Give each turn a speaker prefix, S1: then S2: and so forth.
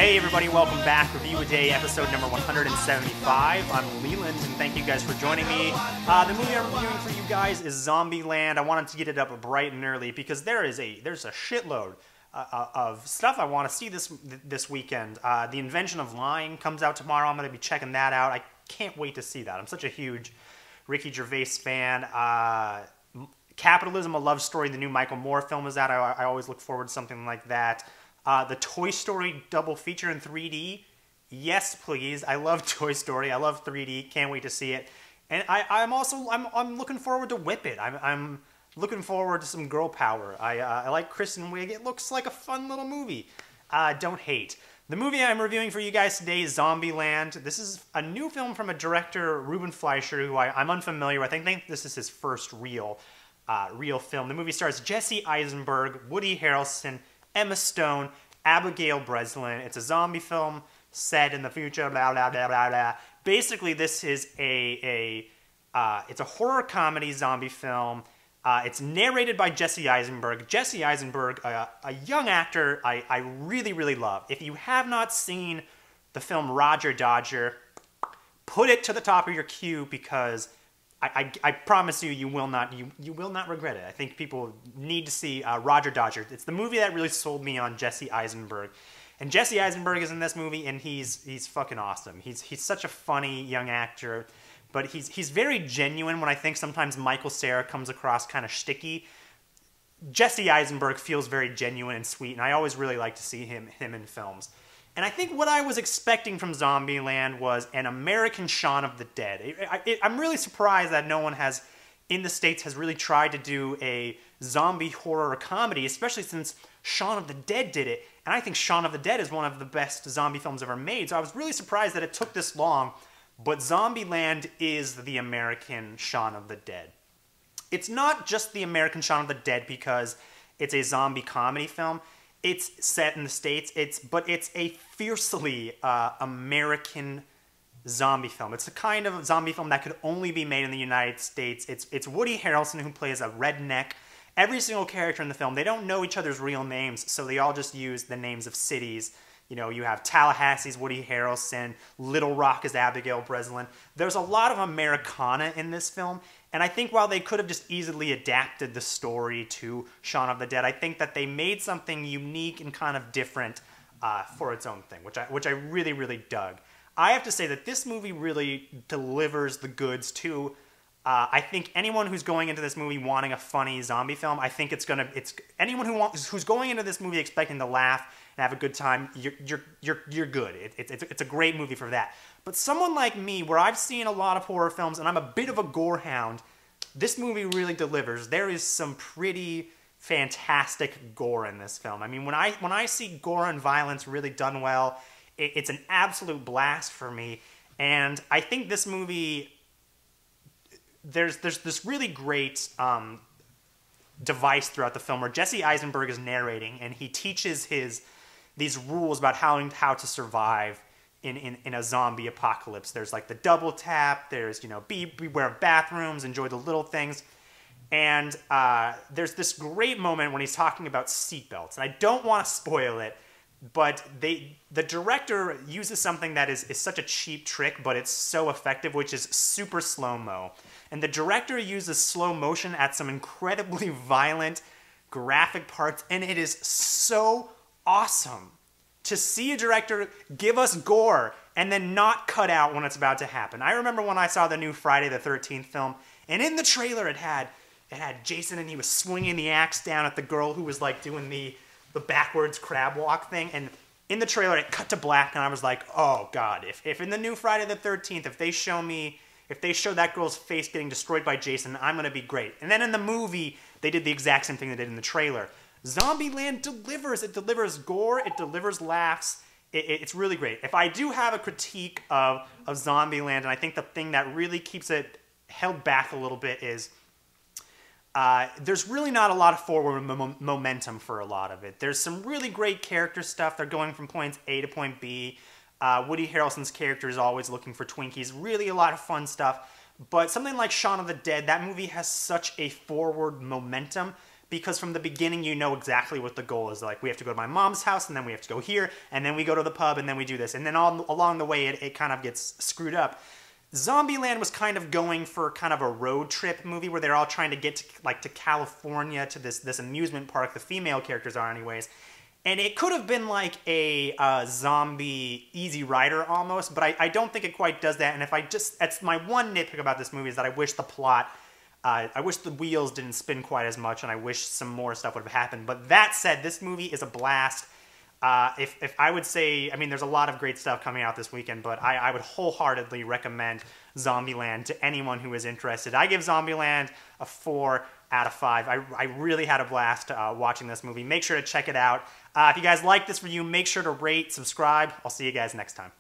S1: Hey everybody, welcome back. Review a Day, episode number 175. I'm Leland, and thank you guys for joining me. The movie I'm reviewing for you guys is Zombieland. I wanted to get it up bright and early because there's a shitload of stuff I want to see this weekend. The Invention of Lying comes out tomorrow. I'm going to be checking that out. I can't wait to see that. I'm such a huge Ricky Gervais fan. Capitalism, A Love Story, the new Michael Moore film is out. I always look forward to something like that. The Toy Story double feature in 3D. Yes, please. I love Toy Story. I love 3D. Can't wait to see it. And I'm looking forward to Whip It. I'm looking forward to some girl power. I like Kristen Wiig. It looks like a fun little movie. Don't hate. The movie I'm reviewing for you guys today is Zombieland. This is a new film from a director, Ruben Fleischer, who I'm unfamiliar with. I think this is his first real film. The movie stars Jesse Eisenberg, Woody Harrelson, Emma Stone, Abigail Breslin. It's a zombie film set in the future, blah, blah, blah, blah, blah. Basically, this is it's a horror comedy zombie film. It's narrated by Jesse Eisenberg. Jesse Eisenberg, a young actor I really, really love. If you have not seen the film Roger Dodger, put it to the top of your queue because I promise you, you will not regret it. I think people need to see Roger Dodger. It's the movie that really sold me on Jesse Eisenberg. And Jesse Eisenberg is in this movie, and he's fucking awesome. He's such a funny young actor, but he's very genuine. When I think sometimes Michael Cera comes across kind of shticky, Jesse Eisenberg feels very genuine and sweet, and I always really like to see him in films. And I think what I was expecting from Zombieland was an American Shaun of the Dead. I'm really surprised that no one in the States has really tried to do a zombie horror comedy, especially since Shaun of the Dead did it. And I think Shaun of the Dead is one of the best zombie films ever made. So I was really surprised that it took this long. But Zombieland is the American Shaun of the Dead. It's not just the American Shaun of the Dead because it's a zombie comedy film. It's set in the States, but it's a fiercely American zombie film. It's the kind of zombie film that could only be made in the United States. It's Woody Harrelson who plays a redneck. Every single character in the film, they don't know each other's real names, so they all just use the names of cities. You know, you have Tallahassee's Woody Harrelson, Little Rock is Abigail Breslin. There's a lot of Americana in this film, and I think while they could have just easily adapted the story to Shaun of the Dead, I think that they made something unique and kind of different for its own thing, which I really, really dug. I have to say that this movie really delivers the goods too. I think anyone who's going into this movie wanting a funny zombie film, I think anyone who's going into this movie expecting to laugh and have a good time, you're good. It's a great movie for that. But someone like me, where I've seen a lot of horror films and I'm a bit of a gore hound, this movie really delivers. There is some pretty fantastic gore in this film. I mean, when I see gore and violence really done well, it's an absolute blast for me. And I think this movie, there's this really great device throughout the film where Jesse Eisenberg is narrating and he teaches these rules about how to survive in a zombie apocalypse. There's like the double tap, there's, beware of bathrooms, enjoy the little things. And there's this great moment when he's talking about seatbelts. And I don't want to spoil it, but the director uses something that is such a cheap trick, but it's so effective, which is super slow-mo. And the director uses slow motion at some incredibly violent, graphic parts, and it is so awesome to see a director give us gore and then not cut out when it's about to happen. I remember when I saw the new Friday the 13th film, and in the trailer it had Jason and he was swinging the axe down at the girl who was like doing the backwards crab walk thing, and in the trailer it cut to black, and I was like, oh god, if in the new Friday the 13th, if they show that girl's face getting destroyed by Jason, I'm gonna be great. And then in the movie, they did the exact same thing they did in the trailer. Zombieland delivers. It delivers gore. It delivers laughs. It's really great. If I do have a critique of Zombieland, and I think the thing that really keeps it held back a little bit is there's really not a lot of forward momentum for a lot of it. There's some really great character stuff. They're going from point A to point B. Woody Harrelson's character is always looking for Twinkies. Really a lot of fun stuff. But something like Shaun of the Dead, that movie has such a forward momentum because from the beginning you know exactly what the goal is. Like, we have to go to my mom's house, and then we have to go here, and then we go to the pub, and then we do this. And then all along the way, it kind of gets screwed up. Zombieland was kind of going for kind of a road trip movie where they're all trying to get to California, to this amusement park. The female characters are anyways. And it could have been like a zombie Easy Rider almost, but I don't think it quite does that. And that's my one nitpick about this movie, is that I wish the plot, I wish the wheels didn't spin quite as much, and I wish some more stuff would have happened. But that said, this movie is a blast. If I would say, I mean, there's a lot of great stuff coming out this weekend, but I would wholeheartedly recommend Zombieland to anyone who is interested. I give Zombieland a 4 out of 5. I really had a blast watching this movie. Make sure to check it out. If you guys like this review, make sure to rate, subscribe. I'll see you guys next time.